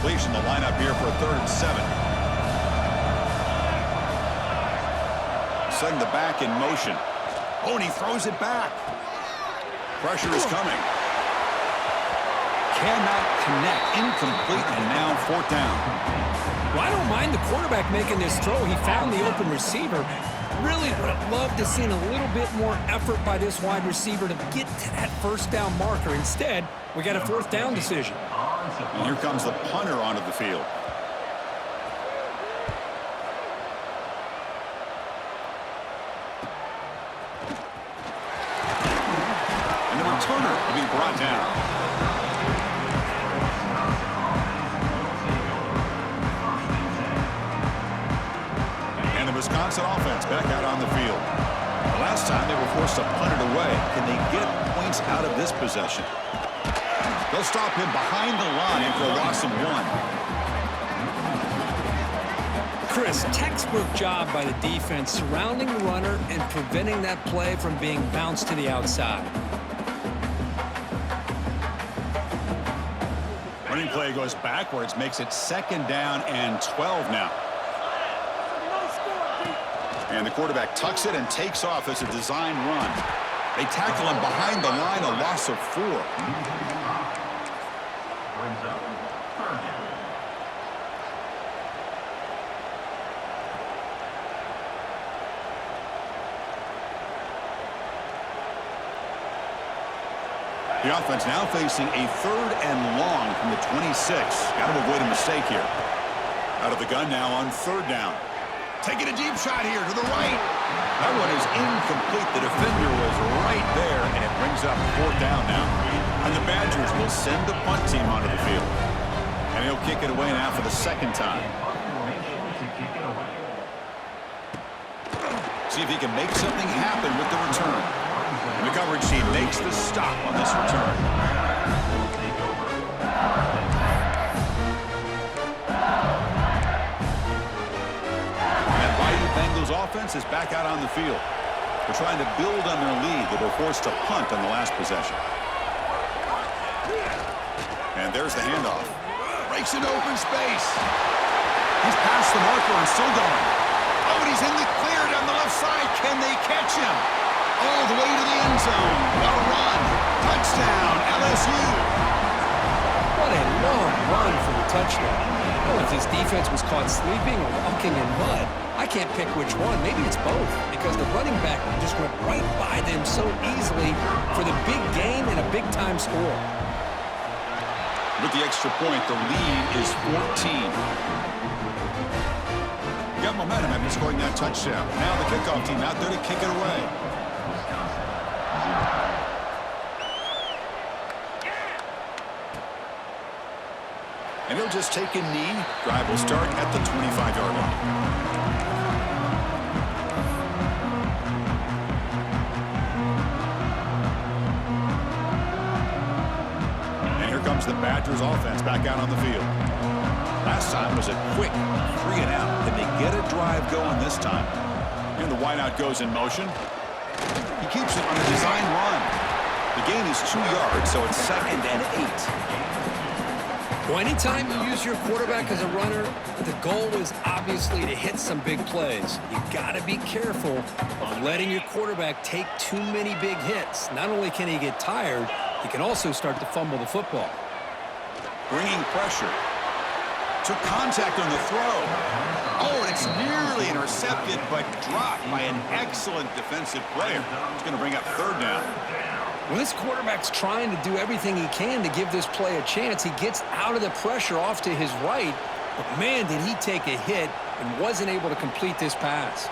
completion. The lineup here for a 3rd and 7. Setting the back in motion. Oh, and he throws it back. Pressure is coming. Cannot connect. Incomplete, and now 4th down. Well, I don't mind the quarterback making this throw. He found the open receiver. Really would have loved to seen a little bit more effort by this wide receiver to get to that 1st down marker. Instead, we got a 4th down decision. And here comes the punter onto the field. And the returner will be brought down. Wisconsin offense back out on the field. The last time they were forced to punt it away. Can they get points out of this possession? They'll stop him behind the line for a loss of 1. Chris, textbook job by the defense surrounding the runner and preventing that play from being bounced to the outside. Running play goes backwards, makes it 2nd down and 12 now. And the quarterback tucks it and takes off as a design run. They tackle him behind the line, a loss of 4. The offense now facing a 3rd and long from the 26. Got to avoid a mistake here. Out of the gun now on 3rd down. Taking a deep shot here to the right. That one is incomplete. The defender was right there, and it brings up 4th down now. And the Badgers will send the punt team onto the field. And he'll kick it away now for the 2nd time. See if he can make something happen with the return. And the coverage team makes the stop on this return. Offense is back out on the field. They're trying to build on their lead. They were forced to punt on the last possession. And there's the handoff. Breaks into open space. He's past the marker and still going. Oh, and he's in the clear down the left side. Can they catch him? All the way to the end zone. What a run. Touchdown, LSU. What a long run for the touchdown. Oh, if this defense was caught sleeping or walking in mud, I can't pick which one. Maybe it's both, because the running back just went right by them so easily for the big gain and a big-time score. With the extra point, the lead is 14. Got momentum after scoring that touchdown. Now the kickoff team out there to kick it away. And he'll just take a knee. Drive will start at the 25-yard line. And here comes the Badgers offense back out on the field. Last time was a quick 3 and out. Can they get a drive going this time? And the wideout goes in motion. He keeps it on a design run. The gain is 2 yards, so it's 2nd and 8. Well, anytime you use your quarterback as a runner, the goal is obviously to hit some big plays. You got to be careful of letting your quarterback take too many big hits. Not only can he get tired, he can also start to fumble the football. Bringing pressure. Took contact on the throw. Oh, and it's nearly intercepted, but dropped by an excellent defensive player. It's going to bring up 3rd down. Well, this quarterback's trying to do everything he can to give this play a chance. He gets out of the pressure off to his right, but man, did he take a hit and wasn't able to complete this pass.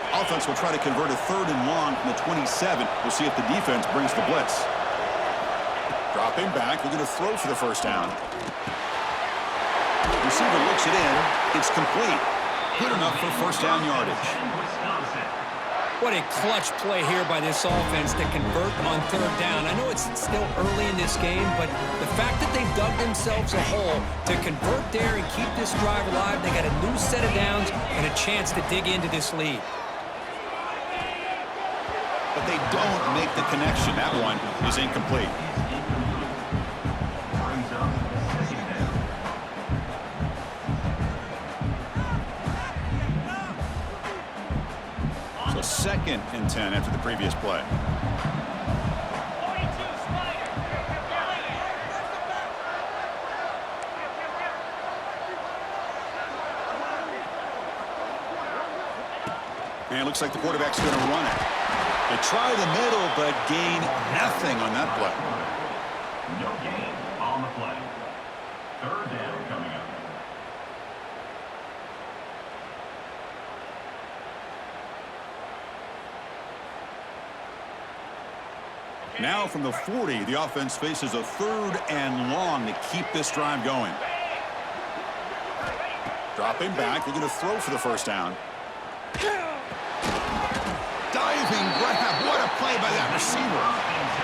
Offense will try to convert a 3rd and long from the 27. We'll see if the defense brings the blitz. Dropping back, we're going to throw for the 1st down. Receiver looks it in. It's complete. Good enough for 1st down yardage. What a clutch play here by this offense to convert on 3rd down. I know it's still early in this game, but the fact that they've dug themselves a hole to convert there and keep this drive alive, they got a new set of downs and a chance to dig into this lead. But they don't make the connection. That one is incomplete. 2nd and 10 after the previous play. And it looks like the quarterback's going to run it. They try the middle, but gain nothing on that play. No gain on the play. 3rd down coming up. Now from the 40, the offense faces a 3rd and long to keep this drive going. Dropping back, looking to throw for the 1st down. Diving grab, what a play by that receiver.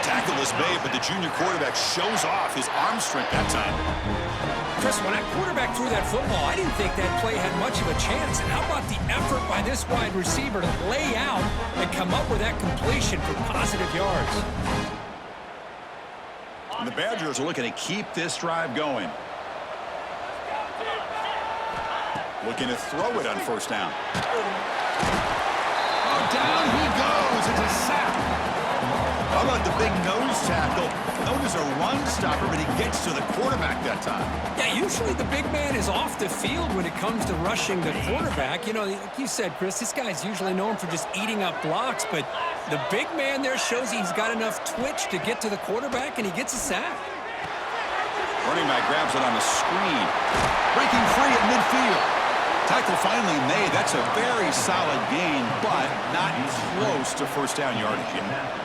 Tackle is made, but the junior quarterback shows off his arm strength that time. Chris, when that quarterback threw that football, I didn't think that play had much of a chance. And how about the effort by this wide receiver to lay out and come up with that completion for positive yards? And the Badgers are looking to keep this drive going. Looking to throw it on 1st down. Oh, down he goes. It's a sack. How about the big nose tackle? Known as a run stopper, but he gets to the quarterback that time. Yeah, usually the big man is off the field when it comes to rushing the quarterback. You know, like you said, Chris, this guy's usually known for just eating up blocks, but the big man there shows he's got enough twitch to get to the quarterback, and he gets a sack. Running back grabs it on the screen. Breaking free at midfield. Tackle finally made. That's a very solid gain, but not close to 1st down yardage yet.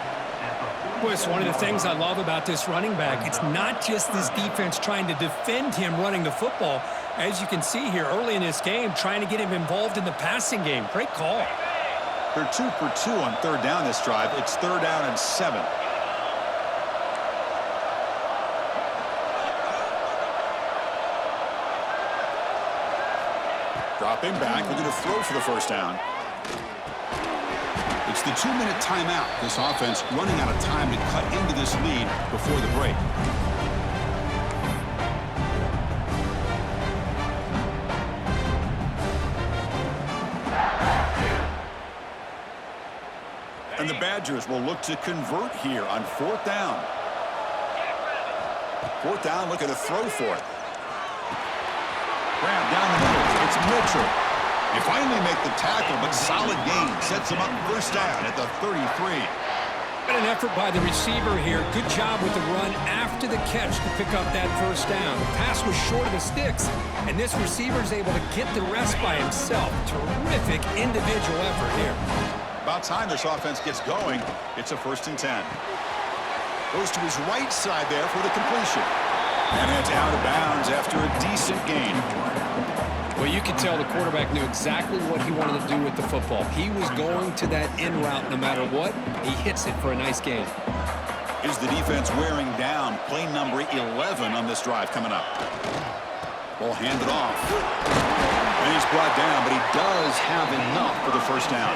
Well, it's one of the things I love about this running back. It's not just this defense trying to defend him running the football. As you can see here early in this game, trying to get him involved in the passing game. Great call. They're 2 for 2 on 3rd down this drive. It's 3rd down and 7. Dropping back, looking to throw for the 1st down. It's the 2-minute timeout. This offense running out of time to cut into this lead before the break. And the Badgers will look to convert here on 4th down. 4th down, looking to throw for it. Grab down the middle. It's Mitchell. They finally make the tackle, but solid gain sets them up 1st down at the 33. And an effort by the receiver here. Good job with the run after the catch to pick up that 1st down. The pass was short of the sticks, and this receiver is able to get the rest by himself. Terrific individual effort here. About time this offense gets going. It's a 1st and 10. Goes to his right side there for the completion. And it's out of bounds after a decent gain. Well, you could tell the quarterback knew exactly what he wanted to do with the football. He was going to that in route no matter what. He hits it for a nice gain. Is the defense wearing down? Play number 11 on this drive coming up. Ball handed off. And he's brought down, but he does have enough for the 1st down.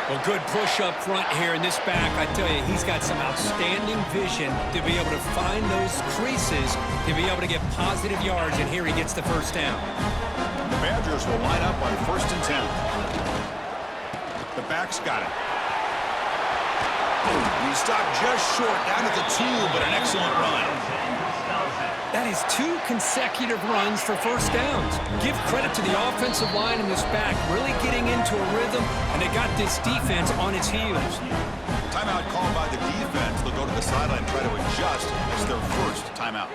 Well, good push up front here in this back. I tell you, he's got some outstanding vision to be able to find those creases, to be able to get positive yards, and here he gets the 1st down. The Badgers will line up on 1st and 10. The back's got it. He stopped just short, down at the 2, but an excellent run. That is 2 consecutive runs for 1st downs. Give credit to the offensive line in this back, really getting into a rhythm, and they got this defense on its heels. Timeout called by the defense. They'll go to the sideline and try to adjust. It's their 1st timeout.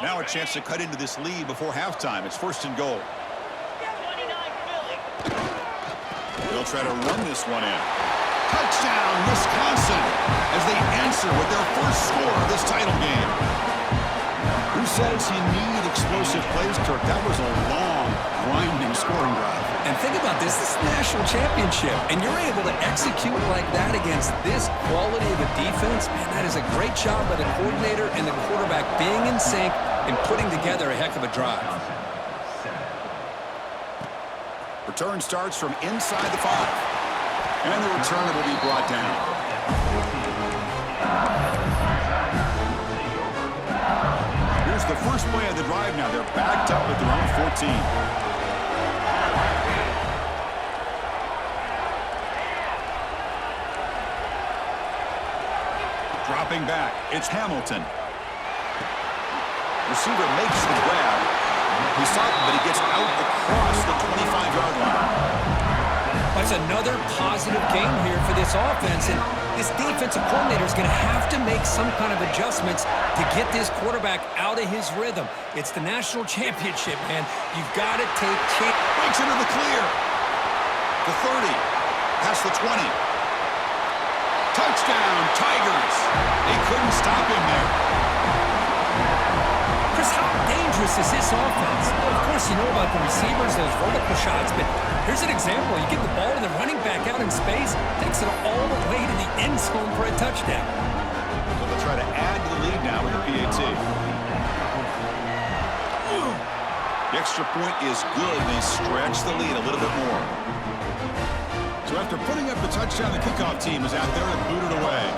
Now a chance to cut into this lead before halftime. It's 1st and goal. They'll try to run this one in. Touchdown, Wisconsin, as they answer with their 1st score of this title game. Who says you need explosive plays, Kirk? That was a long, grinding scoring drive. And think about this. This is the national championship, and you're able to execute like that against this quality of a defense. Man, that is a great job by the coordinator and the quarterback being in sync and putting together a heck of a drive. Return starts from inside the 5. And the return will be brought down. Here's the first play of the drive. drive now. They're backed up at their own 14. Dropping back, it's Hamilton. Receiver makes the grab. He's stopped, but he gets out across the 25-yard line. That's another positive game here for this offense, and this defensive coordinator is going to have to make some kind of adjustments to get this quarterback out of his rhythm. It's the national championship, man. You've got to take chances. Breaks into the clear. The 30, past the 20. Touchdown, Tigers. They couldn't stop him there. Chris, how dangerous is this offense? Well, of course, you know about the receivers, those vertical shots, but here's an example. You get the ball and the running back out in space, takes it all the way to the end zone for a touchdown. So they'll try to add to the lead now with a PAT. The extra point is good. They stretch the lead a little bit more. So after putting up the touchdown, the kickoff team is out there and booted away.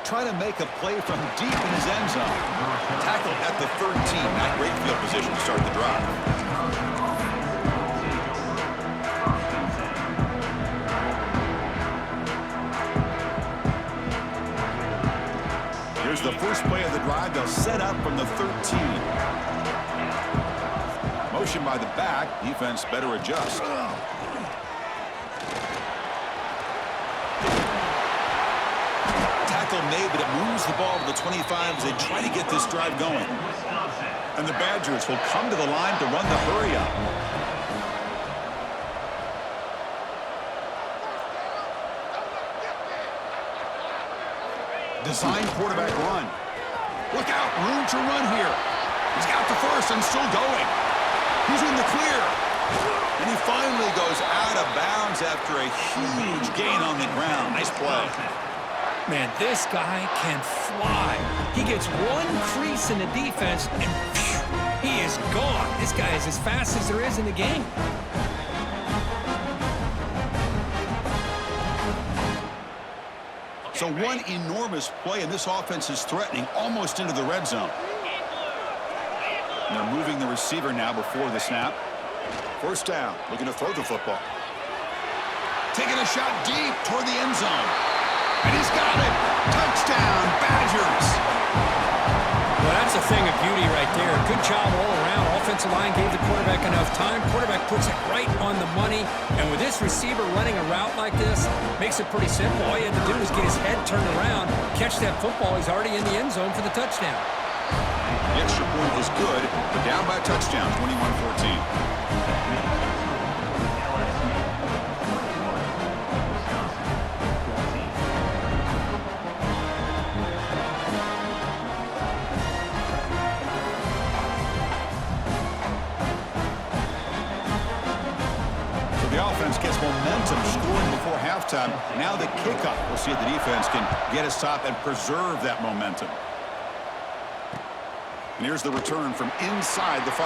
Trying to make a play from deep in his end zone. Tackled at the 13. Not great field position to start the drive. Here's the first play of the drive. They'll set up from the 13. Motion by the back. Defense better adjust. Tackle made, but it moves the ball to the 25 as they try to get this drive going. And the Badgers will come to the line to run the hurry up. Design quarterback run. Look out, room to run here. He's got the first and still going. He's in the clear. And he finally goes out of bounds after a huge gain on the ground. Nice play. Man, this guy can fly. He gets one crease in the defense, and phew, he is gone. This guy is as fast as there is in the game. So one enormous play, and this offense is threatening almost into the red zone. And they're moving the receiver now before the snap. First down, looking to throw the football. Taking a shot deep toward the end zone. And he's got it. Touchdown, Badgers. Well, that's a thing of beauty right there. Good job all around. Offensive line gave the quarterback enough time. Quarterback puts it right on the money. And with this receiver running a route like this, makes it pretty simple. All you had to do was get his head turned around, catch that football. He's already in the end zone for the touchdown. The extra point is good, but down by a touchdown, 21-14. Gets momentum scoring before halftime. Now the kickoff. We'll see if the defense can get a stop and preserve that momentum. And here's the return from inside the 5.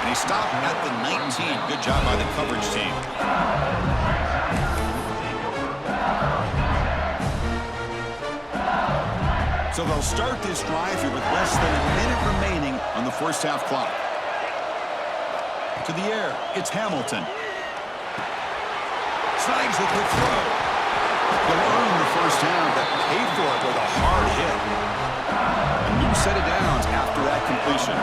And he stopped at the 19. Good job by the coverage team. So they'll start this drive here with less than a minute remaining on the first half clock. To the air, it's Hamilton. Snags a quick throw. They'll earn the first down, but pay for it with a hard hit. A new set of downs after that completion.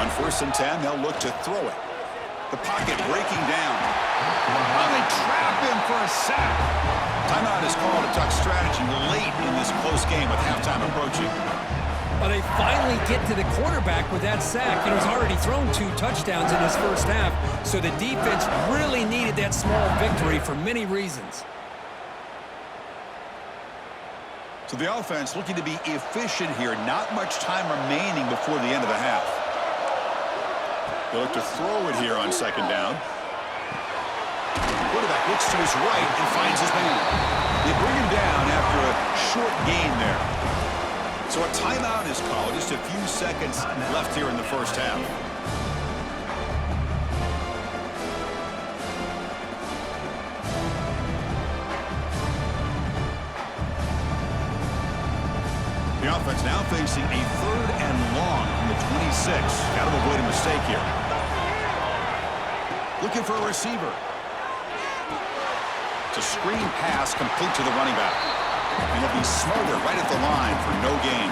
On 1st and 10, they'll look to throw it. The pocket breaking down. Oh, they trap him for a sack. Timeout is called to talk strategy late in this close game with halftime approaching. Well, they finally get to the quarterback with that sack. He's already thrown 2 touchdowns in his first half, so the defense really needed that small victory for many reasons. So the offense looking to be efficient here. Not much time remaining before the end of the half. They look to throw it here on 2nd down. Quarterback looks to his right and finds his man. They bring him down after a short gain there. So a timeout is called. Just a few seconds left here in the first half. The The offense now facing a third and long from the 26. Got to avoid a mistake here. Looking for a receiver. It's a screen pass complete to the running back. And he'll be smothered right at the line for no gain.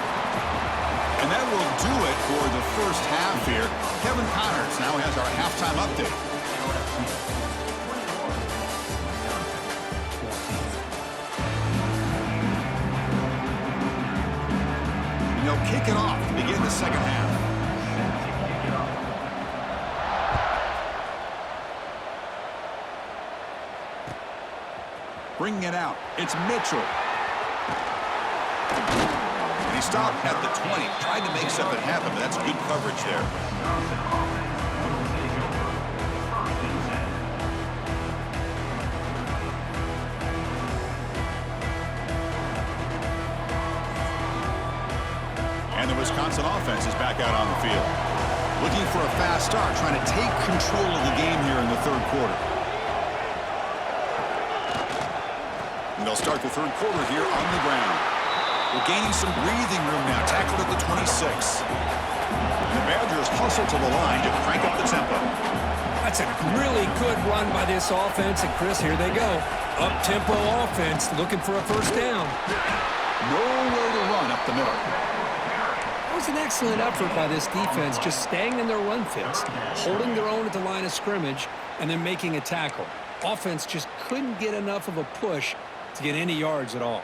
And that will do it for the first half here. Kevin Connors now has our halftime update. And they'll kick it off to begin the second half. Bringing it out, it's Mitchell. And he stopped at the 20. Tried to make something happen, but that's good coverage there. And the Wisconsin offense is back out on the field. Looking for a fast start, trying to take control of the game here in the third quarter. And they'll start the third quarter here on the ground. We're gaining some breathing room now. Tackled at the 26. And the Badgers hustle to the line to crank up the tempo. That's a really good run by this offense. And, Chris, here they go. Up-tempo offense looking for a first down. Nowhere to run up the middle. That was an excellent effort by this defense, just staying in their run fits, holding their own at the line of scrimmage, and then making a tackle. Offense just couldn't get enough of a push to get any yards at all.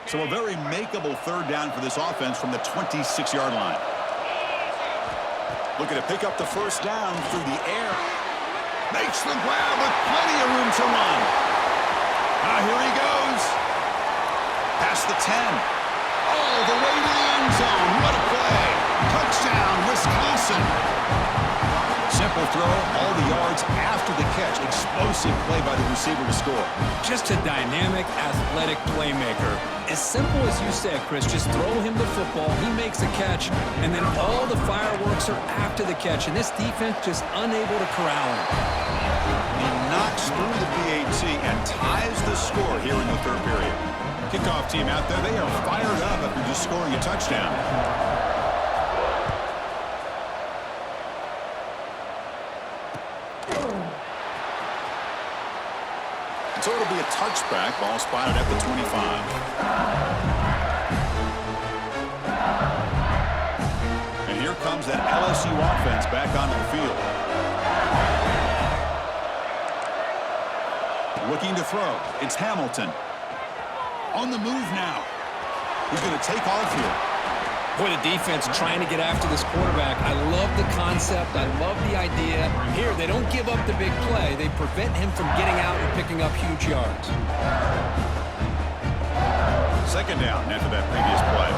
So a very makeable third down for this offense from the 26-yard line. Looking to pick up the first down through the air. Makes the grab with plenty of room to run. Here he goes. Past the 10. All the way to the end zone. What a play. Touchdown, Wisconsin. Simple throw, all the yards after the catch. Explosive play by the receiver to score. Just a dynamic, athletic playmaker. As simple as you said, Chris, just throw him the football, he makes a catch, and then all the fireworks are after the catch, and this defense just unable to corral him. He knocks through the PAT and ties the score here in the third period. Kickoff team out there, they are fired up after just scoring a touchdown. So it'll be a touchback. Ball spotted at the 25. And here comes that LSU offense back onto the field. Looking to throw. It's Hamilton. On the move now. He's going to take off here. Boy, the defense trying to get after this quarterback. I love the concept. I love the idea. Here, they don't give up the big play. They prevent him from getting out and picking up huge yards. Second down after that previous play.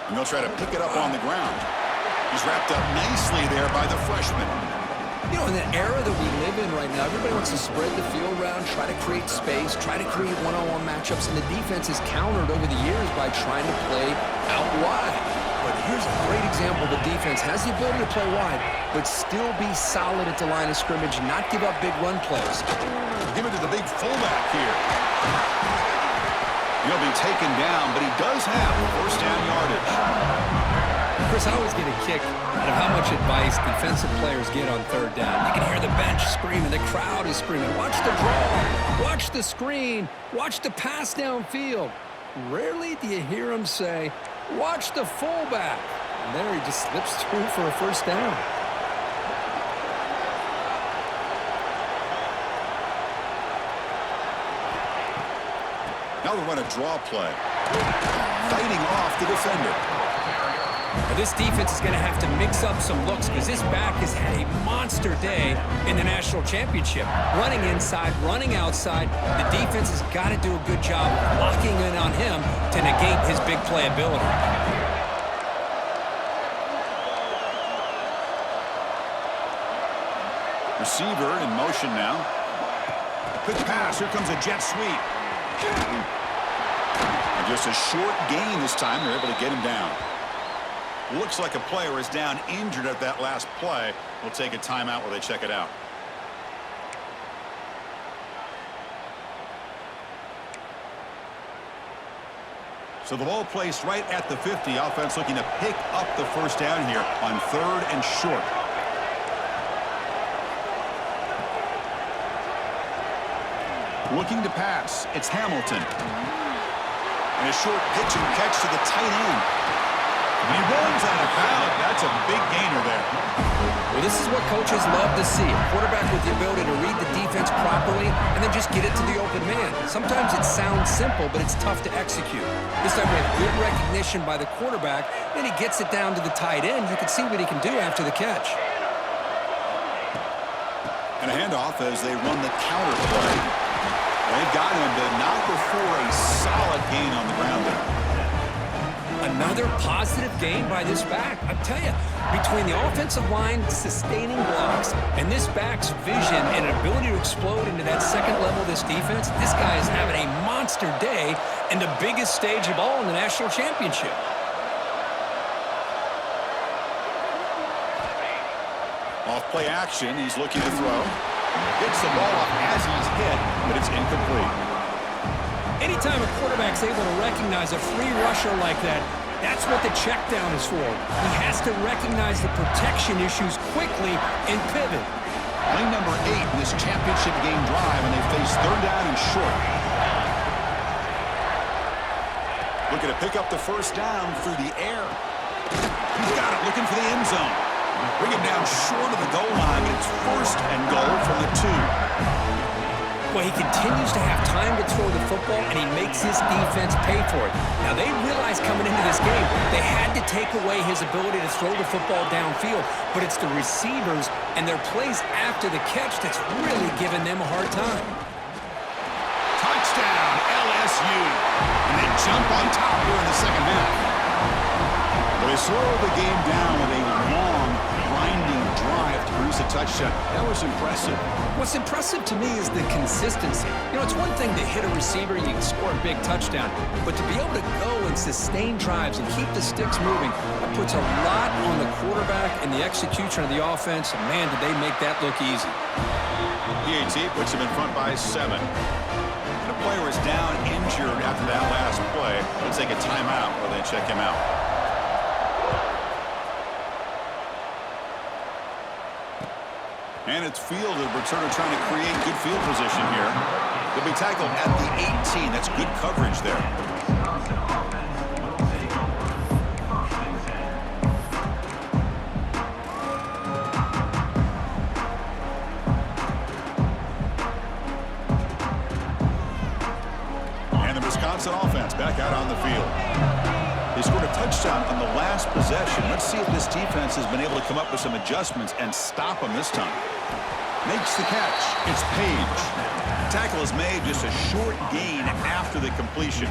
And they'll try to pick it up on the ground. He's wrapped up nicely there by the freshman. You know, in the era that we live in right now, everybody wants to spread the field around, try to create space, try to create one-on-one matchups, and the defense is countered over the years by trying to play out wide. But here's a great example. The defense has the ability to play wide, but still be solid at the line of scrimmage, not give up big run plays. Give it to the big fullback here. He'll be taken down, but he does have first down yardage. Chris, I always get a kick out of how much advice defensive players get on third down. You can hear the bench screaming, the crowd is screaming, watch the draw, watch the screen, watch the pass downfield. Rarely do you hear them say, watch the fullback. And there he just slips through for a first down. Now we run a draw play. Fighting off the defender. Now this defense is going to have to mix up some looks because this back has had a monster day in the national championship. Running inside, running outside. The defense has got to do a good job locking in on him to negate his big play ability. Receiver in motion now. Quick pass. Here comes a jet sweep. And Just a short gain this time. They're able to get him down. Looks like a player is down injured at that last play. We'll take a timeout while they check it out. So the ball placed right at the 50. Offense looking to pick up the first down here on 3rd and short. Looking to pass. It's Hamilton. And a short pitch and catch to the tight end. And he runs out of bounds. That's a big gainer there. Well, this is what coaches love to see. A quarterback with the ability to read the defense properly and then just get it to the open man. Sometimes it sounds simple, but it's tough to execute. This time we have good recognition by the quarterback, and he gets it down to the tight end. You can see what he can do after the catch. And a handoff as they run the counter play. They've got him, but not before a solid gain on the ground there. Another positive gain by this back. I tell you, between the offensive line sustaining blocks and this back's vision and ability to explode into that second level of this defense, this guy is having a monster day and the biggest stage of all in the national championship. Off play action, he's looking to throw. Gets the ball up as he's hit, but it's incomplete. Anytime a quarterback's able to recognize a free rusher like that, that's what the check down is for. He has to recognize the protection issues quickly and pivot. Play number 8 in this championship game drive, and they face 3rd down and short. Looking to pick up the first down through the air. He's got it, looking for the end zone. Bring him down short of the goal line, but it's 1st and goal from the 2. Well, he continues to have time to throw the football, and he makes his defense pay for it. Now, they realized coming into this game they had to take away his ability to throw the football downfield, but it's the receivers and their plays after the catch that's really giving them a hard time. Touchdown, LSU. And they jump on top here in the second half. Well, they slow the game down with a long, grinding drive to produce a touchdown. That was impressive. What's impressive to me is the consistency. You know, it's one thing to hit a receiver and you can score a big touchdown, but to be able to go and sustain drives and keep the sticks moving, that puts a lot on the quarterback and the execution of the offense, and man, did they make that look easy. PAT puts him in front by 7. And a player is down injured after that last play. Let's take a timeout while they check him out. And it's fielded. Returner trying to create good field position here. They'll be tackled at the 18. That's good coverage there. And the Wisconsin offense back out on the field. They scored a touchdown on the last possession. Let's see if this defense has been able to come up with some adjustments and stop them this time. Makes the catch. It's Page. Tackle is made, just a short gain after the completion.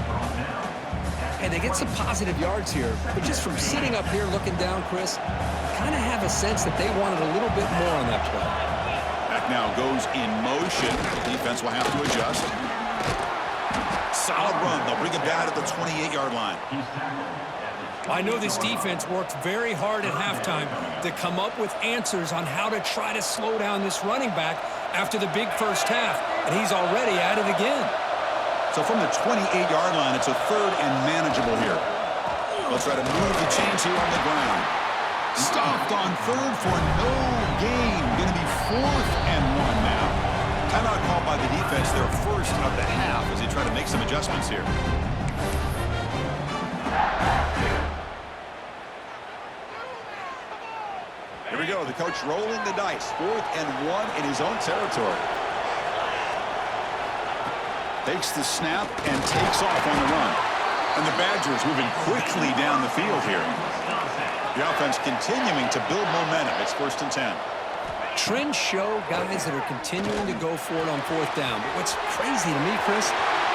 And they get some positive yards here, but just from sitting up here looking down, Chris, I kind of have a sense that they wanted a little bit more on that play. Back now goes in motion. Defense will have to adjust. Solid run. They'll bring him down at the 28-yard line. I know this defense worked very hard at halftime to come up with answers on how to try to slow down this running back after the big first half, and he's already at it again. So from the 28-yard line, it's a 3rd and manageable here. They'll try to move the chains here on the ground. Stopped on 3rd for no gain. Going to be 4th and 1 now. Timeout called by the defense, their first of the half, as they try to make some adjustments here. Here we go, the coach rolling the dice. 4th and 1 in his own territory. Takes the snap and takes off on the run. And the Badgers moving quickly down the field here. The offense continuing to build momentum. It's 1st and 10. Trends show guys that are continuing to go for it on 4th down. But what's crazy to me, Chris,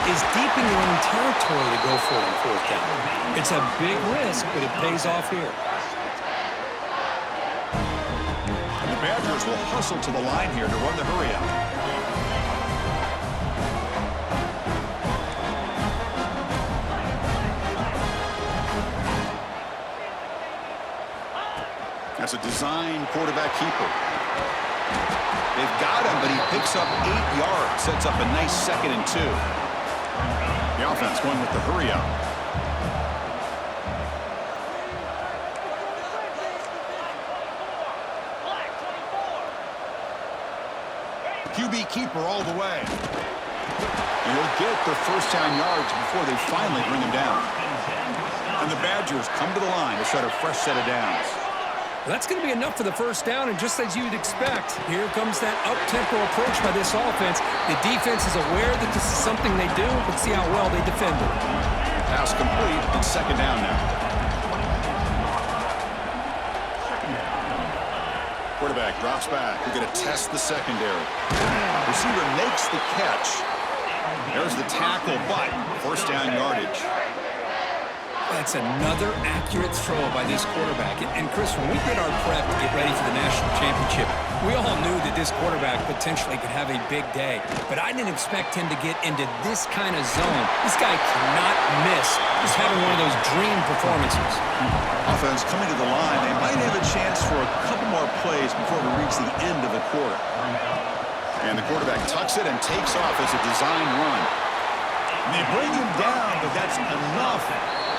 is deep in your own territory to go for it on 4th down. It's a big risk, but it pays off here. And the Badgers will hustle to the line here to run the hurry out. That's a design quarterback keeper. They've got him, but he picks up 8 yards. Sets up a nice 2nd and 2. The offense going with the hurry up. QB keeper all the way. And he'll get the first down yards before they finally bring him down. And the Badgers come to the line to start a fresh set of downs. That's going to be enough for the first down, and just as you'd expect, here comes that up-tempo approach by this offense. The defense is aware that this is something they do. Let's see how well they defend it. Pass complete, and 2nd down now. Quarterback drops back. We're going to test the secondary. Receiver makes the catch. There's the tackle, but first down yardage. That's another accurate throw by this quarterback. And Chris, when we did our prep to get ready for the national championship, we all knew that this quarterback potentially could have a big day. But I didn't expect him to get into this kind of zone. This guy cannot miss. He's having one of those dream performances. Offense coming to the line. They might have a chance for a couple more plays before we reach the end of the quarter. And the quarterback tucks it and takes off as a design run. And they bring him down, but that's enough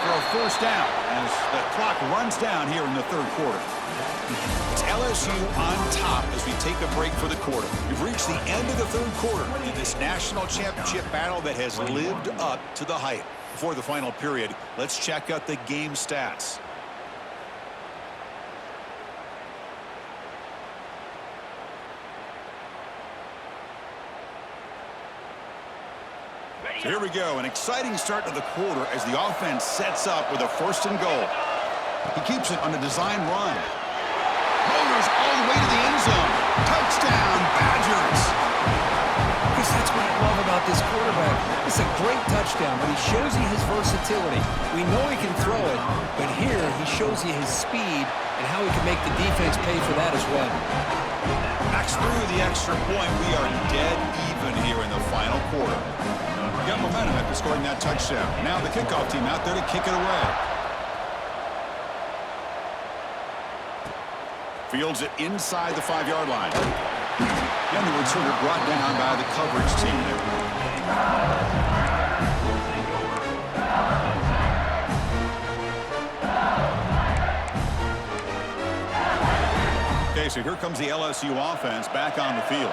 for a first down as the clock runs down here in the 3rd quarter. It's LSU on top as we take a break for the quarter. We've reached the end of the 3rd quarter in this national championship battle that has lived up to the hype. Before the final period, let's check out the game stats. So here we go, an exciting start to the quarter as the offense sets up with a 1st and goal. He keeps it on a design run. Motors all the way to the end zone. Touchdown, Badgers. Chris, that's what I love about this quarterback. It's a great touchdown, but he shows you his versatility. We know he can throw it, but here he shows you his speed and how he can make the defense pay for that as well. Backs through the extra point. We are dead even here in the final quarter. Got momentum after scoring that touchdown. Now the kickoff team out there to kick it away. Fields it inside the 5-yard line. And the returner brought down by the coverage team there. Okay, so here comes the LSU offense back on the field.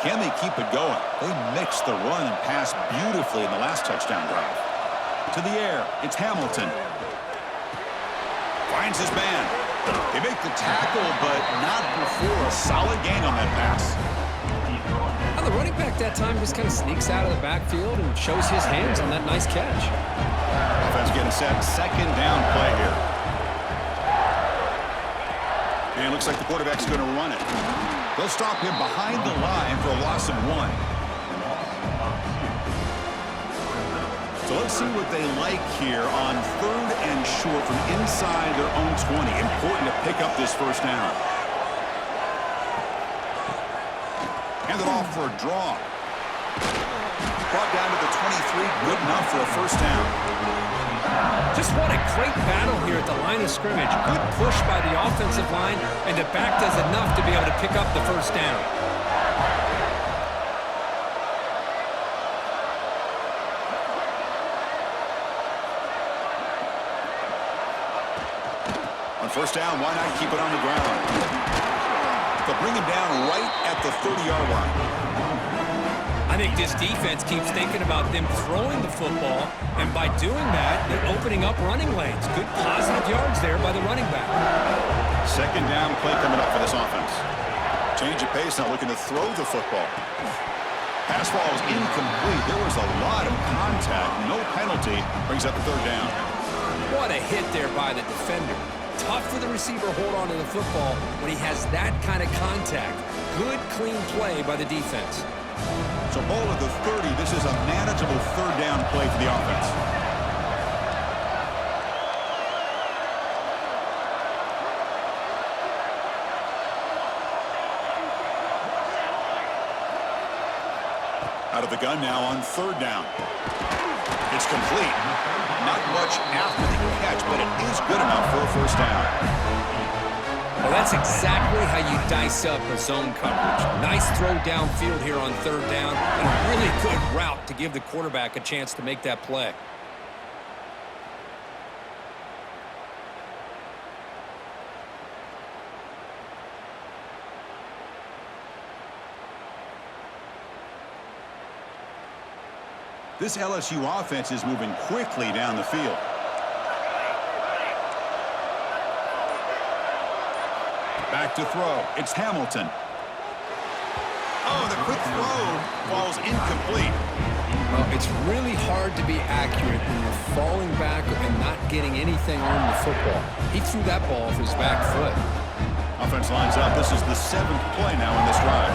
Can they keep it going? They mixed the run and pass beautifully in the last touchdown drive. To the air, it's Hamilton. Finds his man. They make the tackle, but not before a solid gain on that pass. Well, the running back that time just kind of sneaks out of the backfield and shows his hands on that nice catch. Offense getting set. 2nd down play here. And it looks like the quarterback's going to run it. They'll stop him behind the line for a loss of 1. So let's see what they like here on 3rd and short from inside their own 20. Important to pick up this first down. Hand it off for a draw. Brought down to the 23. Good enough for a first down. Just what a great battle here at the line of scrimmage. Good push by the offensive line, and the back does enough to be able to pick up the first down. On first down, why not keep it on the ground? They'll bring him down right at the 30-yard line. I think this defense keeps thinking about them throwing the football, and by doing that, they're opening up running lanes. Good positive yards there by the running back. 2nd down play coming up for this offense. Change of pace, now looking to throw the football. Pass ball is incomplete. There was a lot of contact. No penalty. Brings up the 3rd down. What a hit there by the defender. Tough for the receiver to hold on to the football when he has that kind of contact. Good, clean play by the defense. So ball at the 30. This is a manageable 3rd down play for the offense. Out of the gun now on 3rd down. It's complete. Not much after the catch, but it is good enough for a first down. Well, That's exactly how you dice up a zone coverage. Nice throw downfield here on third down, and a really good route to give the quarterback a chance to make that play. This LSU offense is moving quickly down the field. Back to throw. It's Hamilton. Oh, the quick throw falls incomplete. Well, it's really hard to be accurate when you're falling back and not getting anything on the football. He threw that ball off his back foot. Offense lines up. This is the 7th play now in this drive.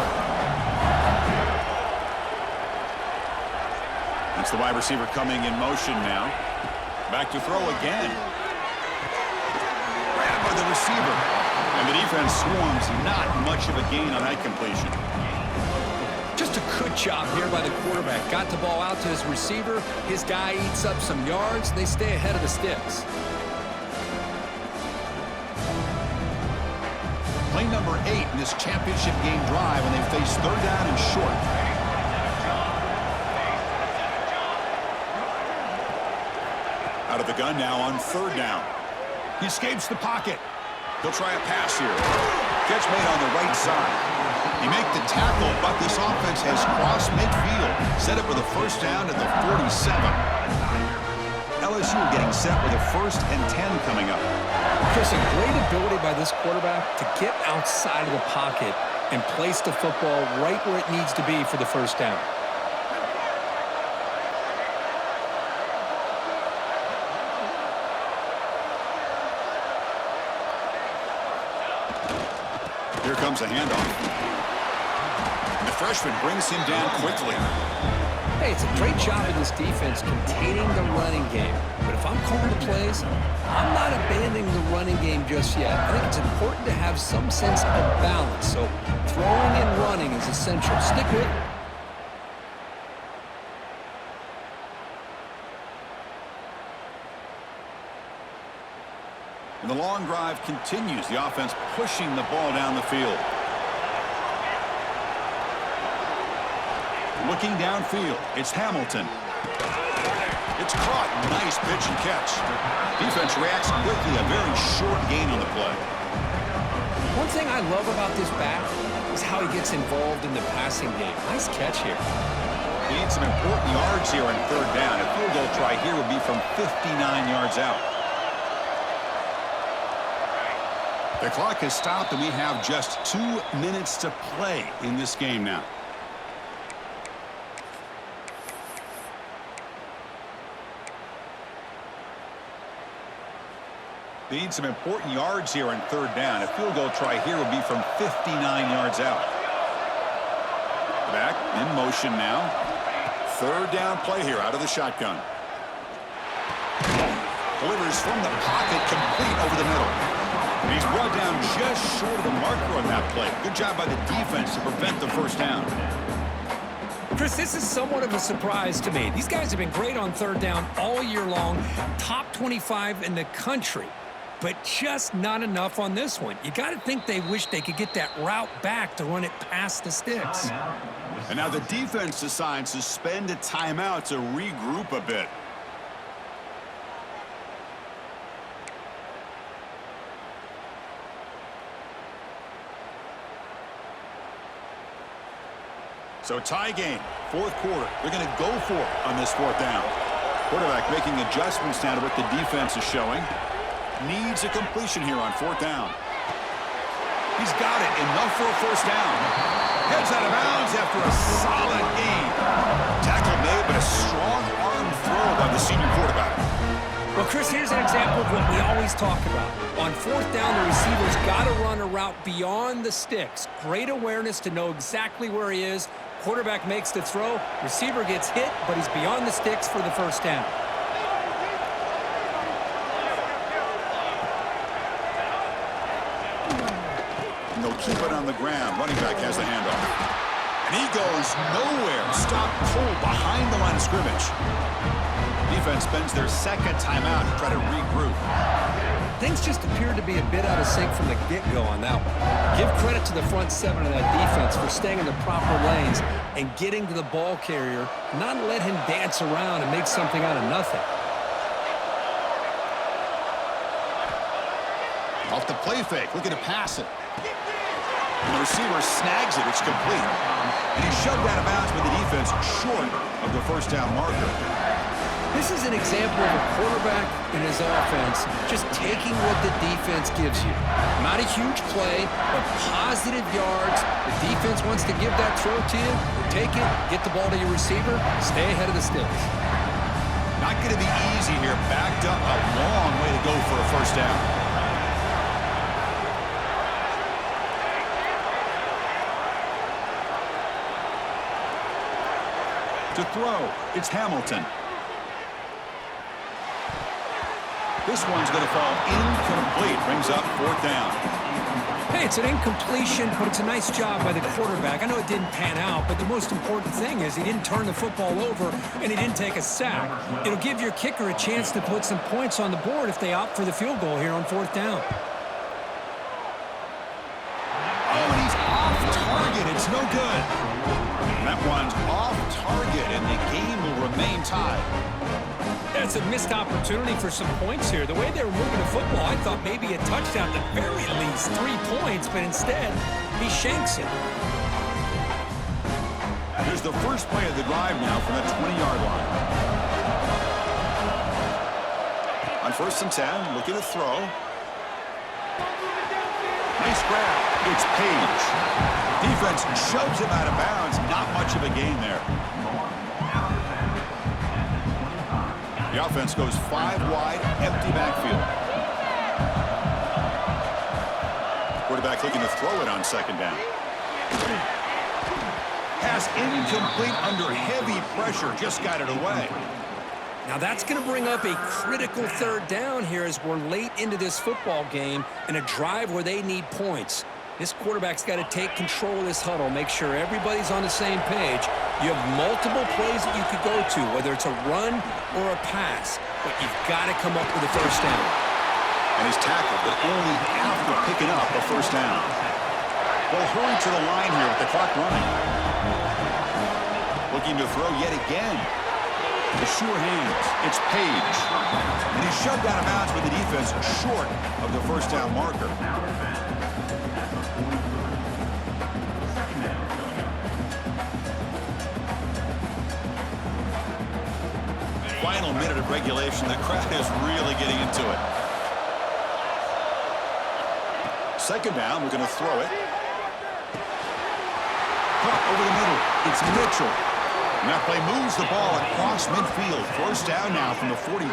It's the wide receiver coming in motion now. Back to throw again. Grabbed by the receiver. And the defense swarms. Not much of a gain on that completion. Just a good job here by the quarterback. Got the ball out to his receiver. His guy eats up some yards. They stay ahead of the sticks. Play number 8 in this championship game drive, and they face third down and short. Out of the gun now on third down. He escapes the pocket. He'll try a pass here. Catch made on the right side. He make the tackle, but this offense has crossed midfield. Set up with a first down at the 47. LSU getting set with a 1st and 10 coming up. Chris, a great ability by this quarterback to get outside of the pocket and place the football right where it needs to be for the first down. Here comes a handoff. The freshman brings him down quickly. Hey, it's a great job of this defense containing the running game. But if I'm calling the plays, I'm not abandoning the running game just yet. I think it's important to have some sense of balance. So throwing and running is essential. Stick with it. And the long drive continues. The offense pushing the ball down the field. Looking downfield, it's Hamilton. It's caught. Nice pitch and catch. Defense reacts quickly. A very short gain on the play. One thing I love about this back is how he gets involved in the passing game. Nice catch here. He needs some important yards here on third down. A field goal try here would be from 59 yards out. The clock has stopped, and we have just 2 minutes to play in this game now. They need some important yards here on third down. A field goal try here would be from 59 yards out. Back in motion now. Third down play here out of the shotgun. Delivers from the pocket, complete over the middle. And he's brought down just short of the marker on that play. Good job by the defense to prevent the first down. Chris, this is somewhat of a surprise to me. These guys have been great on third down all year long. Top 25 in the country. But just not enough on this one. You got to think they wish they could get that route back to run it past the sticks. And now the defense decides to spend a timeout to regroup a bit. So tie game, 4th quarter. They're going to go for it on this 4th down. Quarterback making adjustments now to what the defense is showing. Needs a completion here on 4th down. He's got it. Enough for a first down. Heads out of bounds after a solid gain. Tackle made, but a strong arm throw by the senior quarterback. Well, Chris, here's an example of what we always talk about. On 4th down, the receiver's got to run a route beyond the sticks. Great awareness to know exactly where he is. Quarterback makes the throw. Receiver gets hit, but he's beyond the sticks for the first down. And they'll keep it on the ground. Running back has the handoff. And he goes nowhere. Stop cold behind the line of scrimmage. Defense spends their 2nd timeout to try to regroup. things just appeared to be a bit out of sync from the get-go on that one. Give credit to the front seven of that defense for staying in the proper lanes and getting to the ball carrier, not let him dance around and make something out of nothing. Off the play fake, looking to pass it. And the receiver snags it, it's complete. And he's shoved out of bounds by the defense short of the first down marker. This is an example of a quarterback in his offense just taking what the defense gives you. Not a huge play, but positive yards. The defense wants to give that throw to you. Take it, get the ball to your receiver, stay ahead of the stills. Not going to be easy here. Backed up a long way to go for a first down. To throw, it's Hamilton. This one's going to fall incomplete. Brings up fourth down. Hey, it's an incompletion, but it's a nice job by the quarterback. I know it didn't pan out, but the most important thing is he didn't turn the football over and he didn't take a sack. It'll give your kicker a chance to put some points on the board if they opt for the field goal here on fourth down. Oh, and he's off target. It's no good. That one's off target, and the game will remain tied. It's a missed opportunity for some points here. The way they were moving the football, I thought maybe a touchdown at the very least, 3 points, but instead, he shanks it. Here's the first play of the drive now from the 20-yard line. On first and 10, looking to throw. Nice grab. It's Page. Defense shoves him out of bounds. Not much of a gain there. The offense goes 5 wide, empty backfield. Quarterback looking to throw it on second down. Pass incomplete under heavy pressure. Just got it away. Now that's going to bring up a critical third down here as we're late into this football game in a drive where they need points. This quarterback's got to take control of this huddle, make sure everybody's on the same page. You have multiple plays that you could go to, whether it's a run or a pass, but you've got to come up with a first down. And he's tackled, but only after picking up a first down. They'll hurry to the line here with the clock running. Looking to throw yet again. The sure hands. It's Page. And he's shoved out of bounds with the defense short of the first down marker. Final minute of regulation. The crowd is really getting into it. Second down, we're going to throw it. Cut over the middle. It's Mitchell. And that play moves the ball across midfield. First down now from the 42.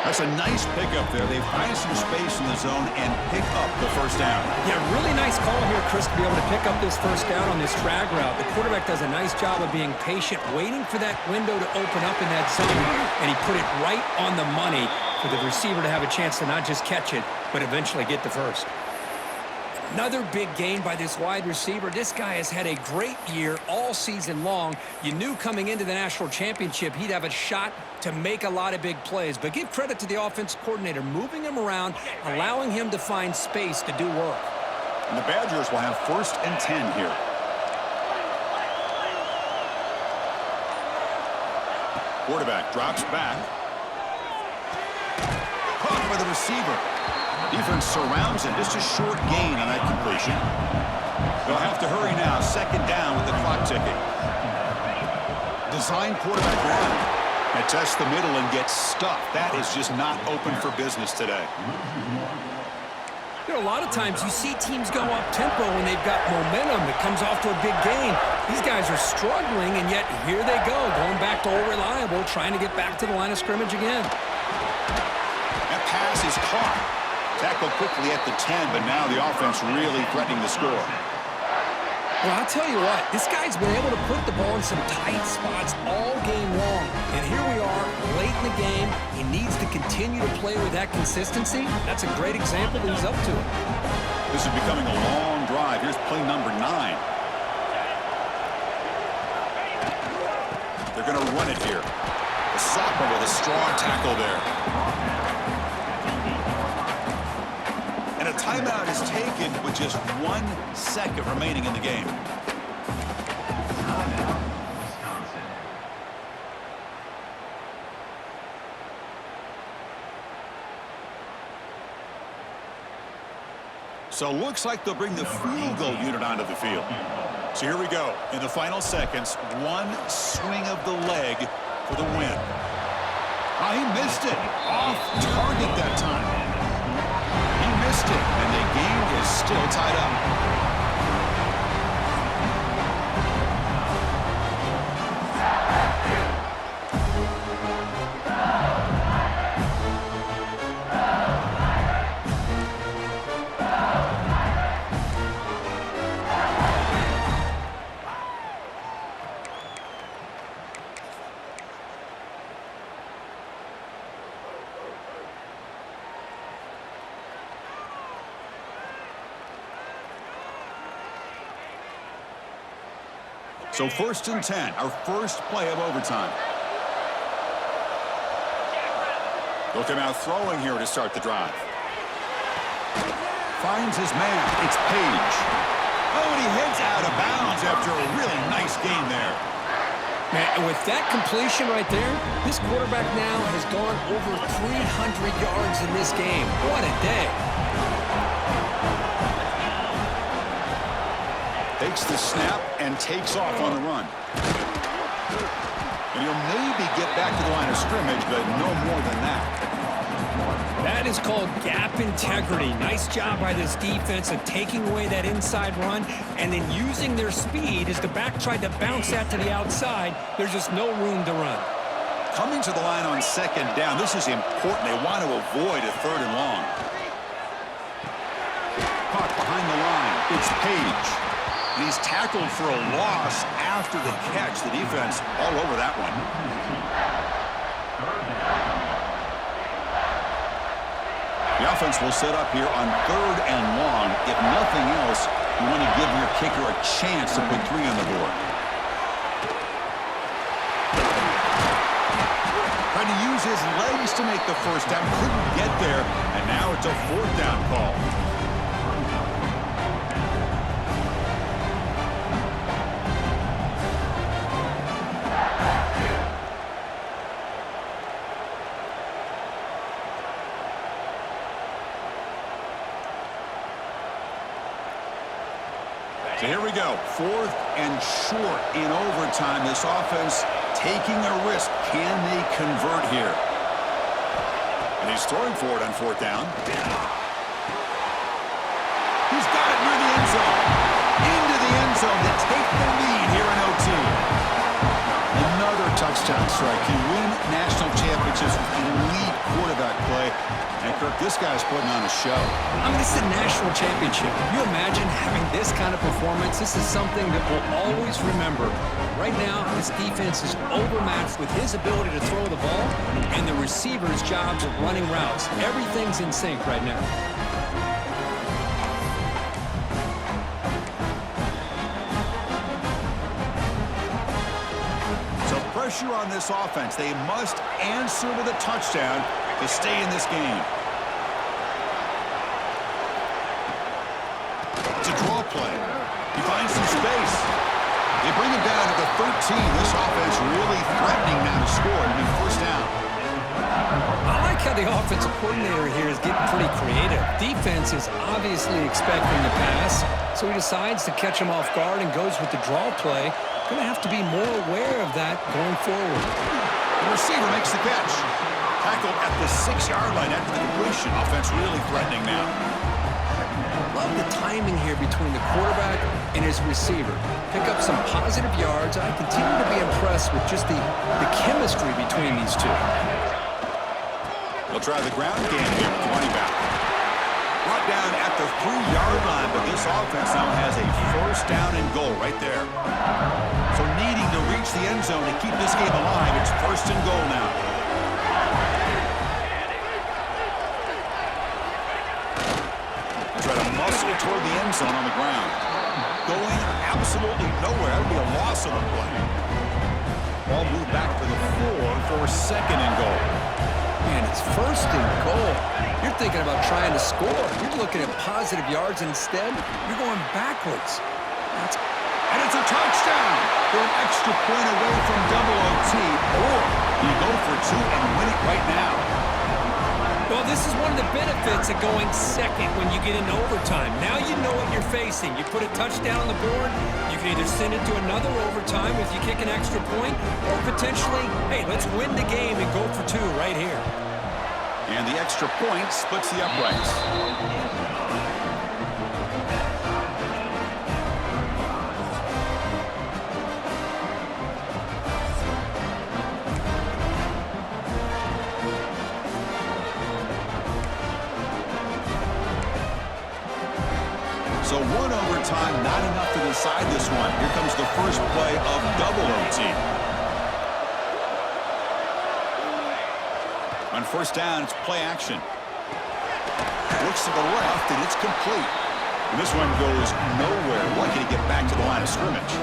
That's a nice pickup there. They find some space in the zone and pick up the first down. Yeah, really nice call here, Chris, to be able to pick up this first down on this drag route. The quarterback does a nice job of being patient, waiting for that window to open up in that zone, and he put it right on the money for the receiver to have a chance to not just catch it, but eventually get the first. Another big gain by this wide receiver. This guy has had a great year all season long. You knew coming into the national championship he'd have a shot to make a lot of big plays. But give credit to the offensive coordinator, moving him around, allowing him to find space to do work. And the Badgers will have first and 10 here. Quarterback drops back. Caught by the receiver. Defense surrounds him. Just a short gain on that completion. They'll have to hurry now. Second down with the clock ticking. Design quarterback run. That tests the middle and gets stuffed. That is just not open for business today. You know, a lot of times you see teams go up-tempo when they've got momentum that comes off to a big gain. These guys are struggling, and yet here they go, going back to old reliable, trying to get back to the line of scrimmage again. That pass is caught. Tackled quickly at the 10, but now the offense really threatening the score. Well, I'll tell you what, this guy's been able to put the ball in some tight spots all game long. And here we are, late in the game. He needs to continue to play with that consistency. That's a great example that he's up to it. This is becoming a long drive. Here's play number 9. They're going to run it here. The Sophomore with a strong tackle there. And a timeout is taken with just 1 second remaining in the game. Timeout, Wisconsin. So looks like they'll bring the field goal unit onto the field. So here we go. In the final seconds, 1 swing of the leg for the win. Oh, he missed it. Off target that time. He missed it, and the game is still tied up. So 1st and 10, our first play of overtime. They'll come out throwing here to start the drive. Finds his man. It's Page. Oh, and he heads out of bounds after a really nice game there. Man, with that completion right there, this quarterback now has gone over 300 yards in this game. What a day. Takes the snap and takes off on the run. And he'll maybe get back to the line of scrimmage, but no more than that. That is called gap integrity. Nice job by this defense of taking away that inside run and then using their speed as the back tried to bounce that to the outside. There's just no room to run. Coming to the line on 2nd down, this is important. They want to avoid a 3rd and long. Caught behind the line. It's Page. And he's tackled for a loss after the catch. The defense all over that one. The offense will set up here on 3rd and long. If nothing else, you want to give your kicker a chance to put 3 on the board. Trying to use his legs to make the 1st down. Couldn't get there. And now it's a 4th down call. So here we go, 4th and short in overtime. This offense taking a risk. Can they convert here? And he's throwing for it on 4th down. He's got it near the end zone. Into the end zone to take the lead here in OT. Another touchdown strike. You win national championships with elite quarterback play. And, Kirk, this guy's putting on a show. I mean, this is a national championship. You imagine having this kind of performance? This is something that we'll always remember. Right now, this defense is overmatched with his ability to throw the ball and the receivers' jobs of running routes. Everything's in sync right now. So pressure on this offense. They must answer with a touchdown to stay in this game. It's a draw play. He finds some space. They bring him down to the 13. This offense really threatening now to score. It'll be 1st down. I like how the offensive coordinator here is getting pretty creative. Defense is obviously expecting the pass, so he decides to catch him off guard and goes with the draw play. Going to have to be more aware of that going forward. The receiver makes the catch. Tackled at the 6-yard line after the completion. Offense really threatening now. Love the timing here between the quarterback and his receiver. Pick up some positive yards. I continue to be impressed with just the chemistry between these two. They'll try the ground game here with the running back. Brought down at the 3-yard line, but this offense now has a 1st down and goal right there. So needing to reach the end zone to keep this game alive, it's 1st and goal now. Try to muscle toward the end zone on the ground. Going absolutely nowhere. That would be a loss of the play. Ball moved back to the 4 for 2nd and goal. Man, it's 1st and goal. You're thinking about trying to score. You're looking at positive yards, and instead, you're going backwards. And it's a touchdown. They're an extra point away from double OT, or you go for two and win it right now. Well, this is one of the benefits of going second when you get into overtime. Now you know what you're facing. You put a touchdown on the board, you can either send it to another overtime if you kick an extra point, or potentially, hey, let's win the game and go for two right here. And the extra point splits the uprights. So one overtime, not enough to decide this one. Here comes the first play of double OT. On first down, it's play action. Looks to the left, and it's complete. And this one goes nowhere. Lucky to get back to the line of scrimmage.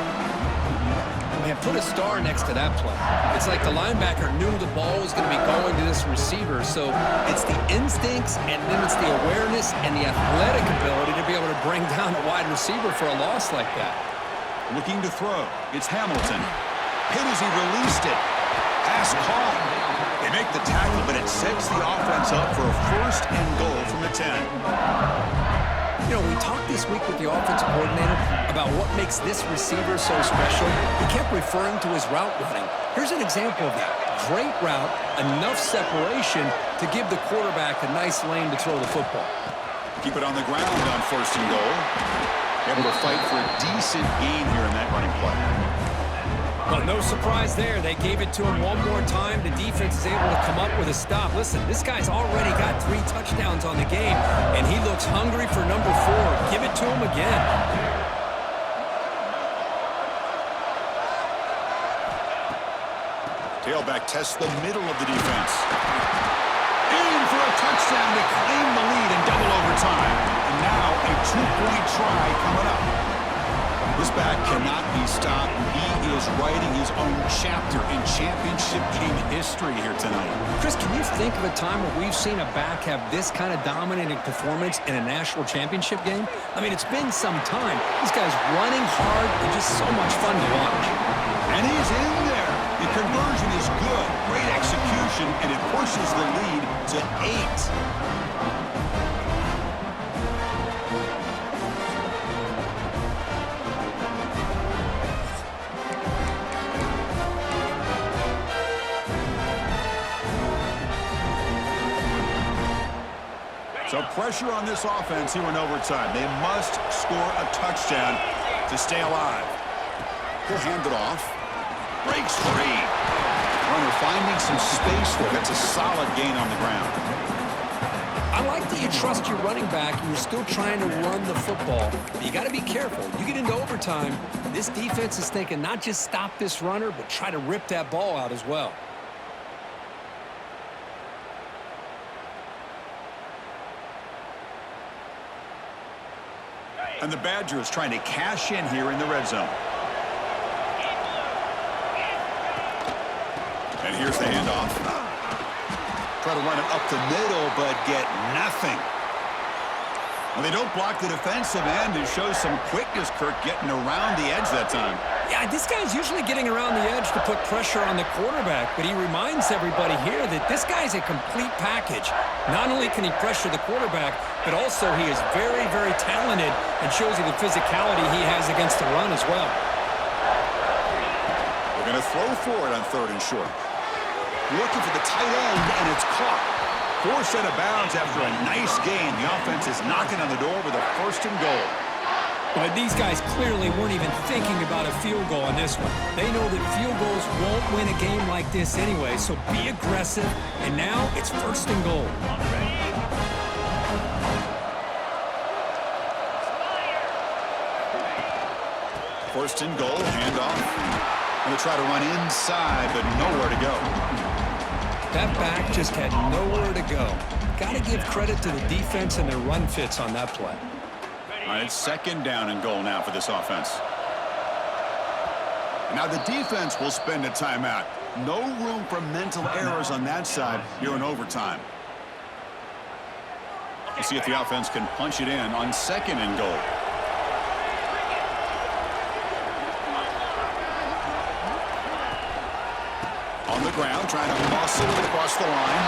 Man, put a star next to that play. It's like the linebacker knew the ball was going to be going to this receiver, so it's the instincts and then it's the awareness and the athletic ability to be able to bring down a wide receiver for a loss like that. Looking to throw. It's Hamilton. Hit as he released it. Pass caught. They make the tackle, but it sets the offense up for a first and goal from the 10. You know, we talked this week with the offensive coordinator about what makes this receiver so special. He kept referring to his route running. Here's an example of that. Great route, enough separation to give the quarterback a nice lane to throw the football. Keep it on the ground on first and goal. Able to fight for a decent gain here in that running play. Well, no surprise there. They gave it to him one more time. The defense is able to come up with a stop. Listen, this guy's already got 3 touchdowns on the game, and he looks hungry for number 4. Give it to him again. Tailback tests the middle of the defense. In for a touchdown to claim the lead in double overtime. And now a 2-point try coming up. This back cannot be stopped. He is writing his own chapter in championship game history here tonight. Chris, can you think of a time where we've seen a back have this kind of dominating performance in a national championship game? I mean, it's been some time. This guy's running hard and just so much fun to watch. And he's in there. The conversion is good. Great execution, and it pushes the lead to 8. So pressure on this offense here in overtime. They must score a touchdown to stay alive. He'll hand it off. Breaks free. Runner finding some space there. That's a solid gain on the ground. I like that you trust your running back and you're still trying to run the football. But you got to be careful. You get into overtime, this defense is thinking not just stop this runner, but try to rip that ball out as well. And the Badgers trying to cash in here in the red zone. And here's the handoff. Try to run it up the middle, but get nothing. Well, they don't block the defensive end. It shows some quickness, Kirk, getting around the edge that time. Yeah, this guy's usually getting around the edge to put pressure on the quarterback, but he reminds everybody here that this guy's a complete package. Not only can he pressure the quarterback, but also he is very, very talented and shows you the physicality he has against the run as well. They're going to throw for it on 3rd and short. Looking for the tight end, and it's caught. Forced out of bounds after a nice game. The offense is knocking on the door with a 1st and goal. But these guys clearly weren't even thinking about a field goal on this one. They know that field goals won't win a game like this anyway, so be aggressive. And now it's 1st and goal. First and goal, handoff. Going to try to run inside, but nowhere to go. That back just had nowhere to go. Got to give credit to the defense and their run fits on that play. All right, it's 2nd down and goal now for this offense. Now the defense will spend a timeout. No room for mental errors on that side here in overtime. We'll see if the offense can punch it in on 2nd and goal. On the ground, trying to muscle it across the line.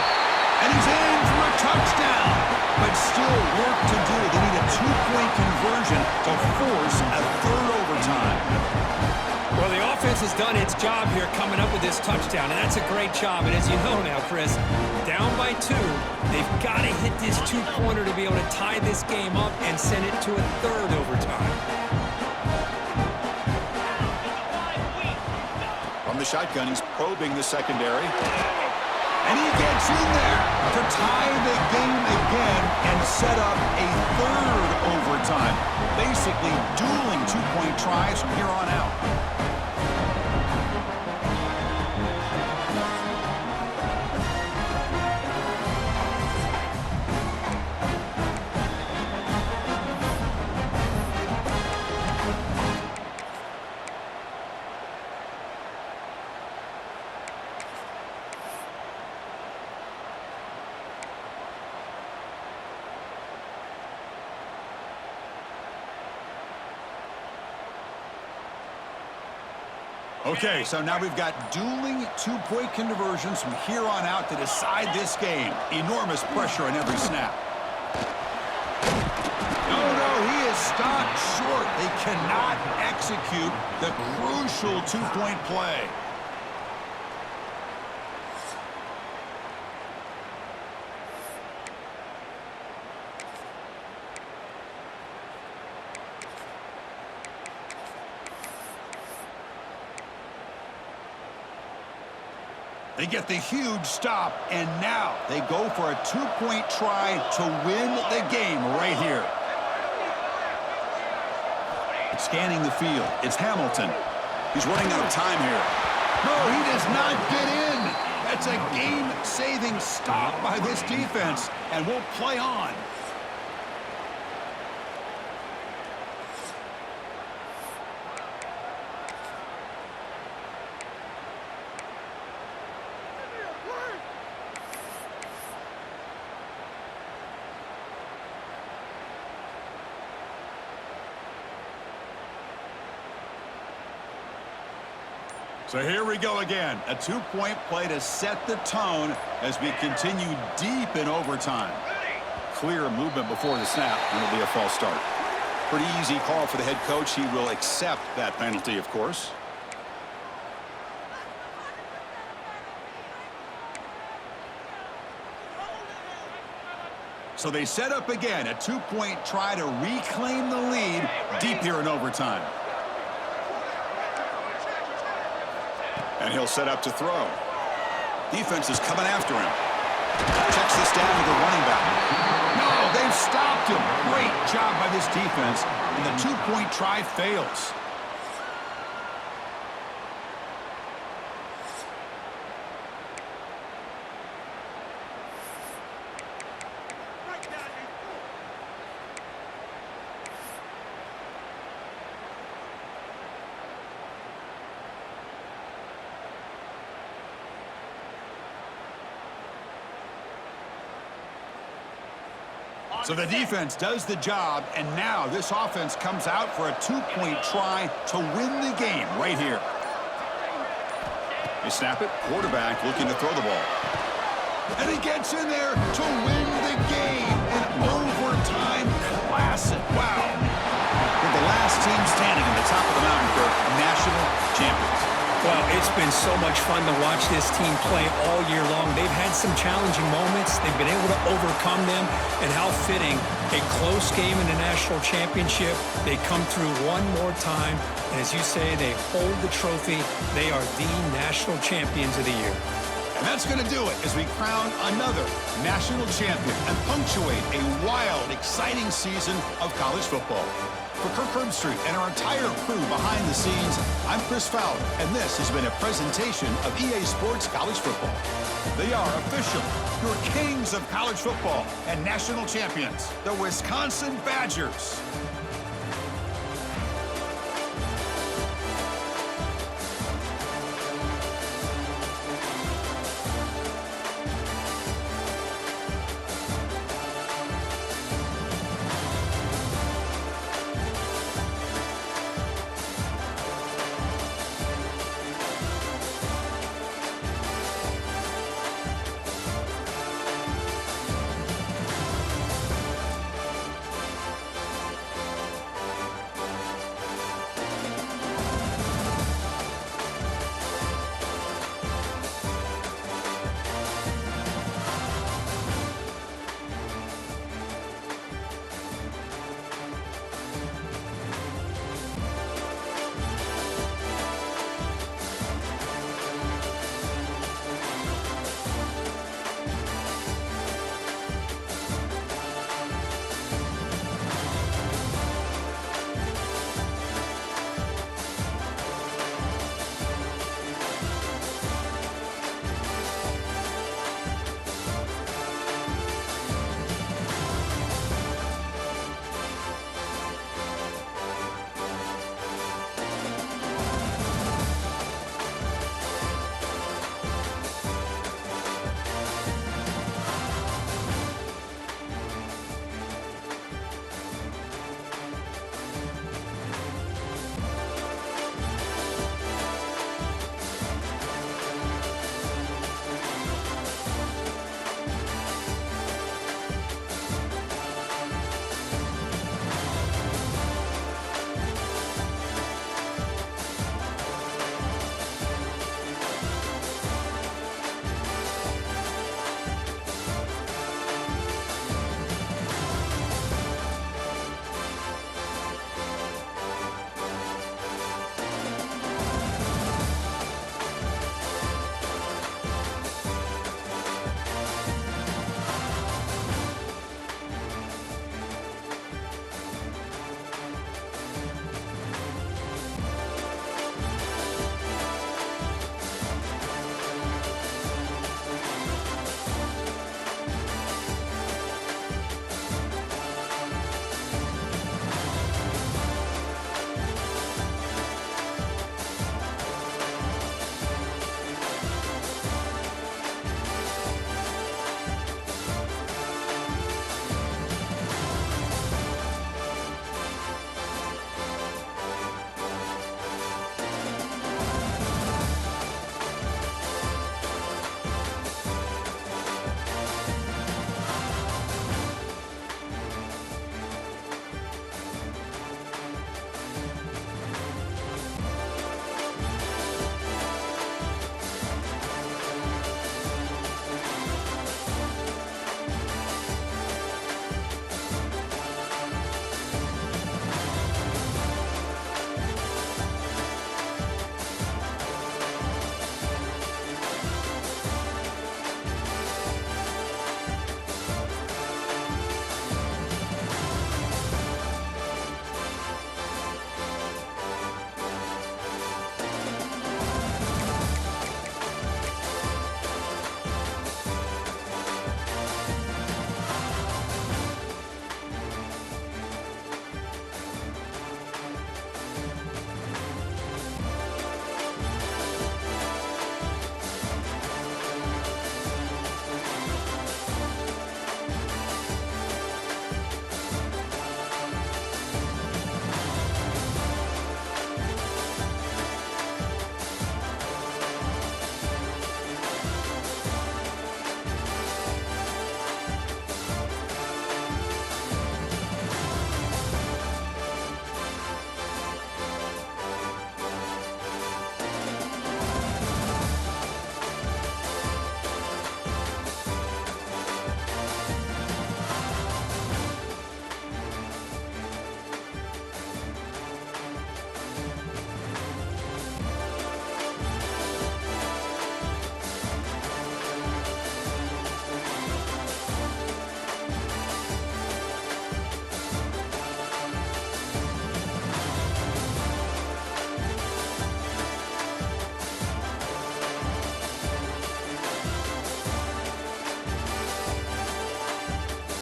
And he's in for a touchdown. But still work to do. They need a 2-point conversion to force a 3rd overtime. Well, the offense has done its job here coming up with this touchdown, and that's a great job. And as you know now, Chris, down by 2, they've got to hit this 2-pointer to be able to tie this game up and send it to a 3rd overtime. From the shotgun, he's probing the secondary. And he gets in there to tie the game again and set up a 3rd overtime. Basically dueling 2-point tries from here on out. Okay, so now we've got dueling 2-point conversions from here on out to decide this game. Enormous pressure on every snap. No, he is stopped short. They cannot execute the crucial 2-point play. They get the huge stop, and now they go for a 2-point try to win the game right here. Scanning the field, it's Hamilton. He's running out of time here. No, he does not get in. That's a game-saving stop by this defense, and will play on. So here we go again. A 2-point play to set the tone as we continue deep in overtime. Clear movement before the snap, and it'll be a false start. Pretty easy call for the head coach. He will accept that penalty, of course. So they set up again, a 2-point try to reclaim the lead deep here in overtime. And he'll set up to throw. Defense is coming after him. Checks this down to the running back. No, they've stopped him. Great job by this defense. And the 2-point try fails. So the defense does the job, and now this offense comes out for a 2-point try to win the game right here. They snap it, quarterback looking to throw the ball. And he gets in there to win the game. An overtime classic. Wow. We're the last team standing in the top of the mountain for national champions. Well, it's been so much fun to watch this team play all year long. They've had some challenging moments. They've been able to overcome them. And how fitting, a close game in the national championship. They come through one more time. And as you say, they hold the trophy. They are the national champions of the year. And that's going to do it as we crown another national champion and punctuate a wild, exciting season of college football. For Kirk Herbstreit and our entire crew behind the scenes, I'm Chris Fowler, and this has been a presentation of EA Sports College Football. They are official, your kings of college football and national champions, the Wisconsin Badgers.